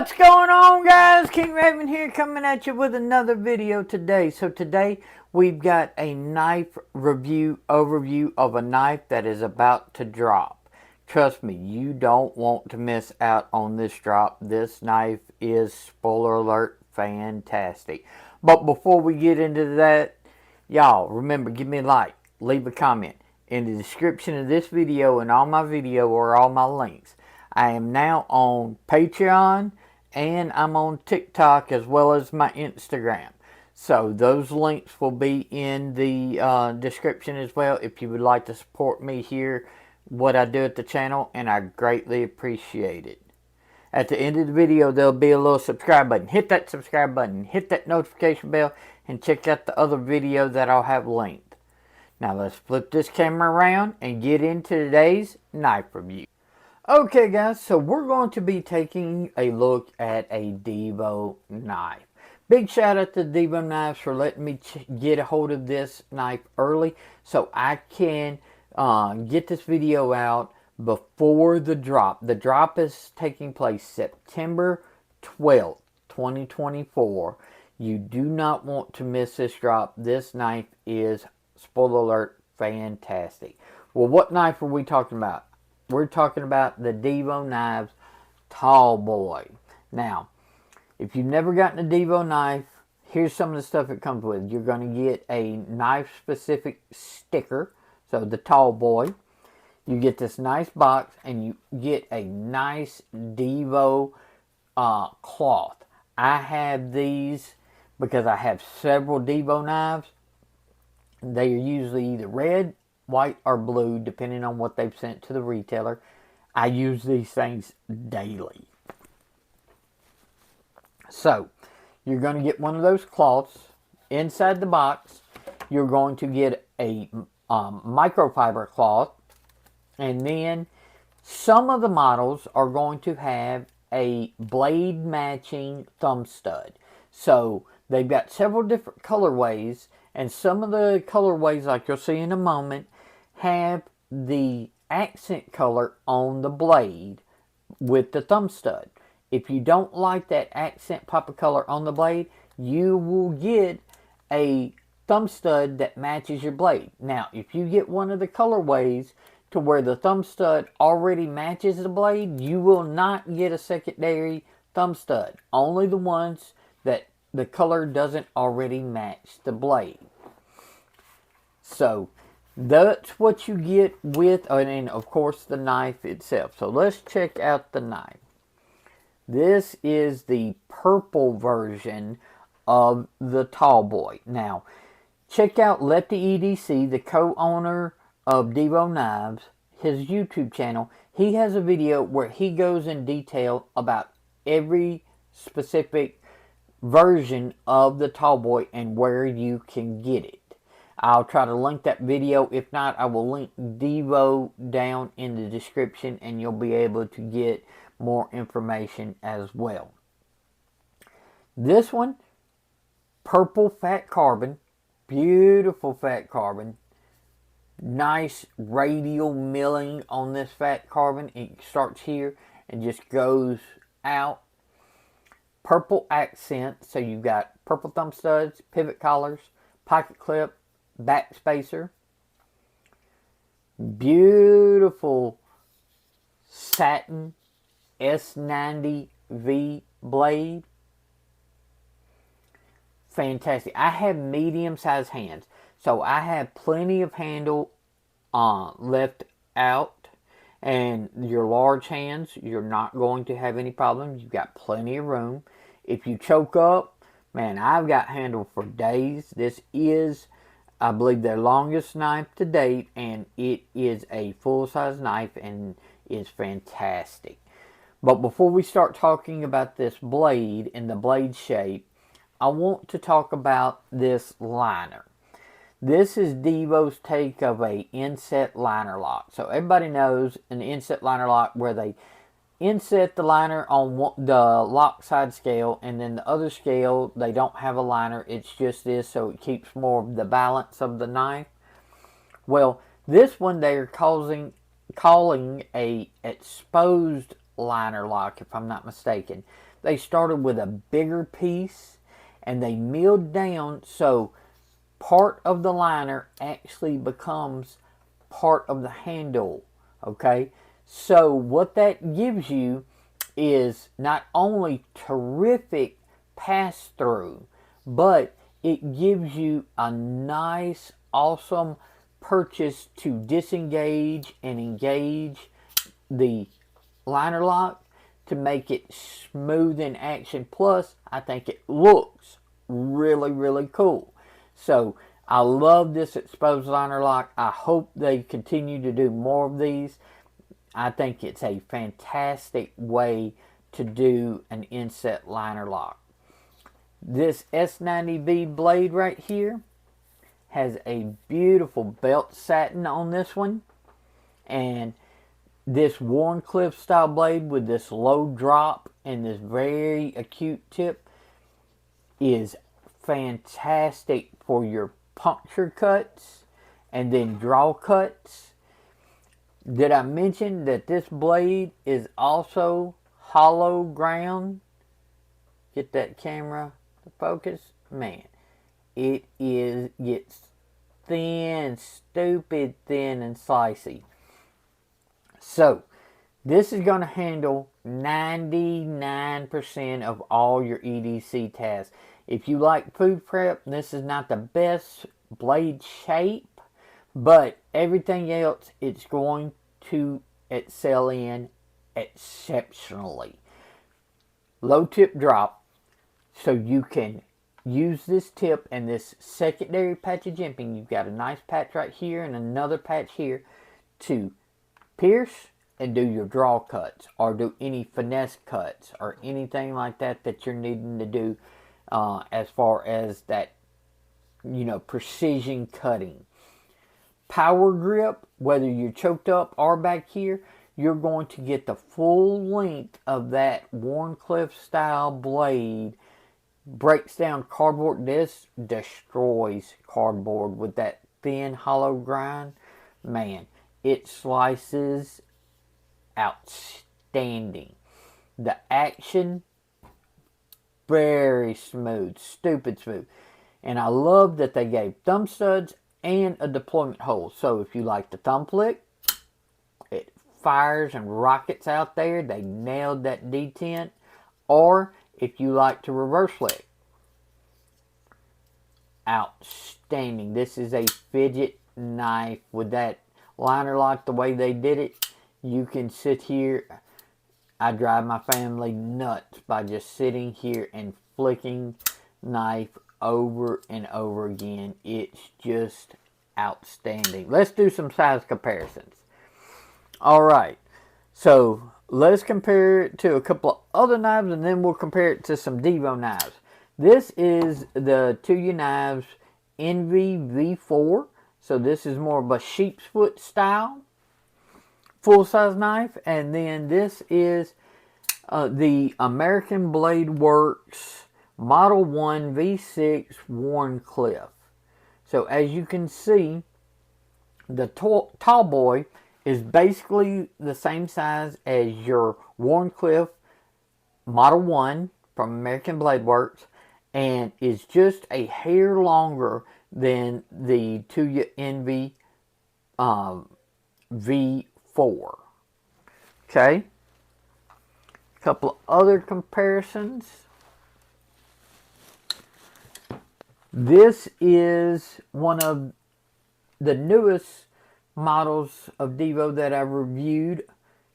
What's going on, guys? King Raven here, coming at you with another video today. So today we've got a knife review overview of a knife that is about to drop. Trust me, you don't want to miss out on this drop. This knife is, spoiler alert, fantastic. But before we get into that, y'all remember, give me a like, leave a comment. In the description of this video and all my video are all my links. I am now on Patreon and I'm on TikTok as well as my Instagram. So those links will be in the description as well if you would like to support me here, what I do at the channel, and I greatly appreciate it. At the end of the video, there'll be a little subscribe button. Hit that subscribe button, hit that notification bell, and check out the other video that I'll have linked. Now let's flip this camera around and get into today's knife review. Okay guys, so we're going to be taking a look at a Divo knife. Big shout out to Divo Knives for letting me get a hold of this knife early so I can get this video out before the drop. The drop is taking place September 12th, 2024. You do not want to miss this drop. This knife is, spoiler alert, fantastic. Well, what knife are we talking about? We're talking about the Divo Knives TallBoy. Now, if you've never gotten a Divo knife, here's some of the stuff it comes with. You're going to get a knife-specific sticker, so the TallBoy. You get this nice box, and you get a nice Divo cloth. I have these because I have several Divo knives. They are usually either red, white, or blue, depending on what they've sent to the retailer. I use these things daily. So, you're going to get one of those cloths. Inside the box, you're going to get a microfiber cloth. And then, some of the models are going to have a blade matching thumb stud. So, they've got several different colorways. And some of the colorways, like you'll see in a moment, have the accent color on the blade with the thumb stud. If you don't like that accent pop of color on the blade, you will get a thumb stud that matches your blade. Now, if you get one of the colorways to where the thumb stud already matches the blade, you will not get a secondary thumb stud. Only the ones that the color doesn't already match the blade. So, that's what you get with, and of course, the knife itself. So, let's check out the knife. This is the purple version of the TallBoy. Now, check out Let the EDC, the co-owner of Divo Knives, his YouTube channel. He has a video where he goes in detail about every specific version of the TallBoy and where you can get it. I'll try to link that video. If not, I will link Divo down in the description and you'll be able to get more information as well. This one, purple fat carbon, beautiful fat carbon. Nice radial milling on this fat carbon. It starts here and just goes out. Purple accent, so you've got purple thumb studs, pivot collars, pocket clip, back spacer. Beautiful satin S90V blade. Fantastic. I have medium sized hands, so I have plenty of handle left out. And your large hands, you're not going to have any problems. You've got plenty of room. If you choke up, man, I've got handle for days. This is, I believe, their longest knife to date, and it is a full-size knife and is fantastic. But before we start talking about this blade and the blade shape, I want to talk about this liner. This is Divo's take of a inset liner lock. So everybody knows an inset liner lock where they inset the liner on the lock side scale, and then the other scale they don't have a liner. It's just this, so it keeps more of the balance of the knife. Well, this one they're calling a exposed liner lock, if I'm not mistaken. they started with a bigger piece and they milled down so part of the liner actually becomes part of the handle. Okay, so what that gives you is not only terrific pass through, but it gives you a nice, awesome purchase to disengage and engage the liner lock to make it smooth in action. Plus, I think it looks really, really cool. So, I love this exposed liner lock. I hope they continue to do more of these. I think it's a fantastic way to do an inset liner lock. This S90V blade right here has a beautiful belt satin on this one. And this Wharncliffe style blade with this low drop and this very acute tip is fantastic for your puncture cuts and then draw cuts. Did I mention that this blade is also hollow ground? Get that camera to focus. Man, it gets thin, stupid thin and slicey. So, this is going to handle 99% of all your EDC tasks. If you like food prep, this is not the best blade shape, but everything else it's going to excel in exceptionally. Low tip drop, so you can use this tip and this secondary patch of jimping. You've got a nice patch right here and another patch here to pierce and do your draw cuts or do any finesse cuts or anything like that that you're needing to do as far as that, precision cutting. Power grip, whether you're choked up or back here, you're going to get the full length of that Wharncliffe style blade. Breaks down cardboard. This destroys cardboard with that thin hollow grind. Man, it slices outstanding. The action, very smooth, stupid smooth. And I love that they gave thumb studs and a deployment hole. So if you like the thumb flick, it fires and rockets out there. They nailed that detent. Or if you like to reverse flick, outstanding. This is a fidget knife with that liner lock the way they did it. You can sit here. I drive my family nuts by just sitting here and flicking knife over and over again. It's just outstanding. Let's do some size comparisons. Alright, so let's compare it to a couple of other knives and then we'll compare it to some Divo knives. This is the Kizer Knives Envy V4. So this is more of a sheep's foot style full-size knife. And then this is the American Blade Works Model 1 V6 Wharncliffe. So as you can see, the TallBoy is basically the same size as your Wharncliffe Model 1 from American Blade Works and is just a hair longer than the Kizer Envy V4. Okay. A couple of other comparisons. This is one of the newest models of Divo that I reviewed.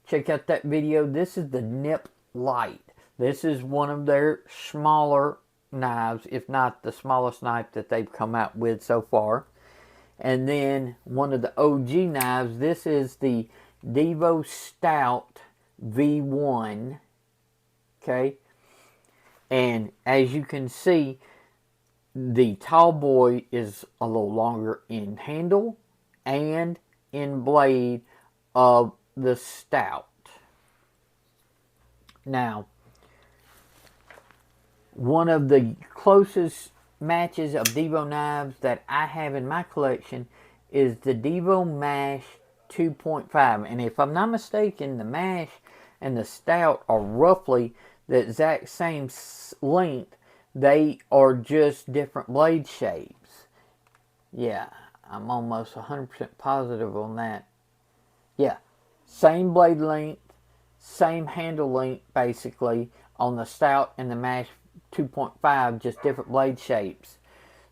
Check out that video. This is the Nip Light. This is one of their smaller knives, if not the smallest knife that they've come out with so far. And then one of the OG knives. This is the Divo Stout V1. Okay. And as you can see, the TallBoy is a little longer in handle and in blade of the Stout. Now, one of the closest matches of Divo knives that I have in my collection is the Divo Mash 2.5. And if I'm not mistaken, the Mash and the Stout are roughly the exact same length. They are just different blade shapes. Yeah, I'm almost 100% positive on that. Yeah, same blade length, same handle length basically on the stout and the mash 2.5, just different blade shapes.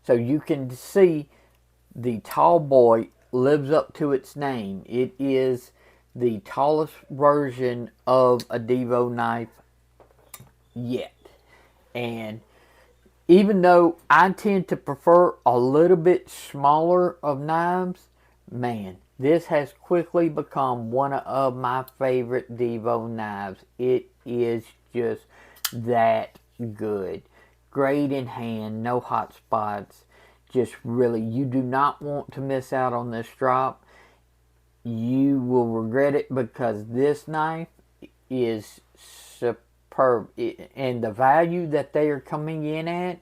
So you can see the TallBoy lives up to its name. It is the tallest version of a Divo knife yet. And even though I tend to prefer a little bit smaller of knives, man, this has quickly become one of my favorite Divo knives. It is just that good. Great in hand, no hot spots. Just really, you do not want to miss out on this drop. You will regret it because this knife is superb. And the value that they are coming in at,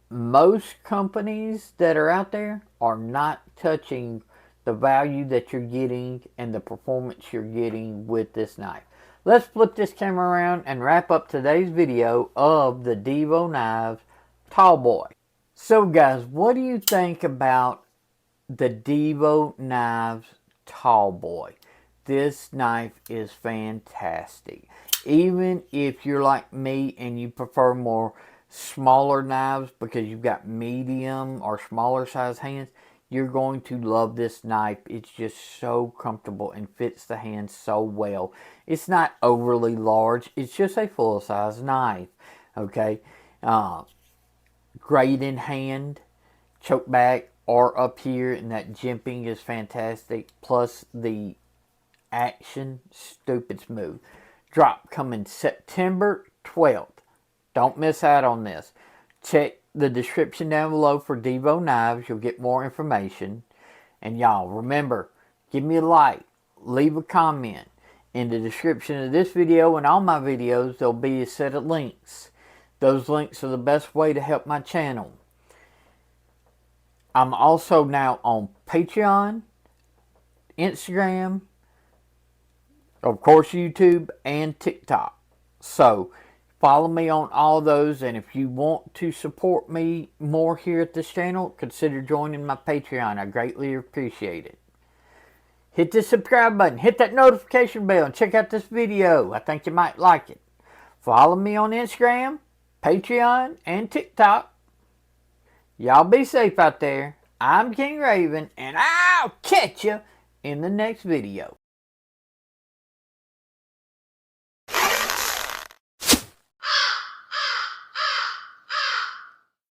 most companies that are out there are not touching the value that you're getting and the performance you're getting with this knife. Let's flip this camera around and wrap up today's video of the Divo Knives TallBoy. So guys, what do you think about the Divo Knives TallBoy? This knife is fantastic. Even if you're like me and you prefer more smaller knives because you've got medium or smaller size hands, you're going to love this knife. It's just so comfortable and fits the hand so well. It's not overly large. It's just a full-size knife. Okay. Great in hand. Choke back or up here, and that jimping is fantastic. Plus the action, stupid smooth. Drop coming September 12th. Don't miss out on this. Check the description down below for Divo Knives. You'll get more information. And y'all, remember, give me a like. Leave a comment. In the description of this video and all my videos, there'll be a set of links. Those links are the best way to help my channel. I'm also now on Patreon, Instagram, of course YouTube, and TikTok. So follow me on all those, and if you want to support me more here at this channel, consider joining my Patreon. I greatly appreciate it. Hit the subscribe button, hit that notification bell, and check out this video. I think you might like it. Follow me on Instagram, Patreon, and TikTok. Y'all be safe out there. I'm King Raven, and I'll catch you in the next video.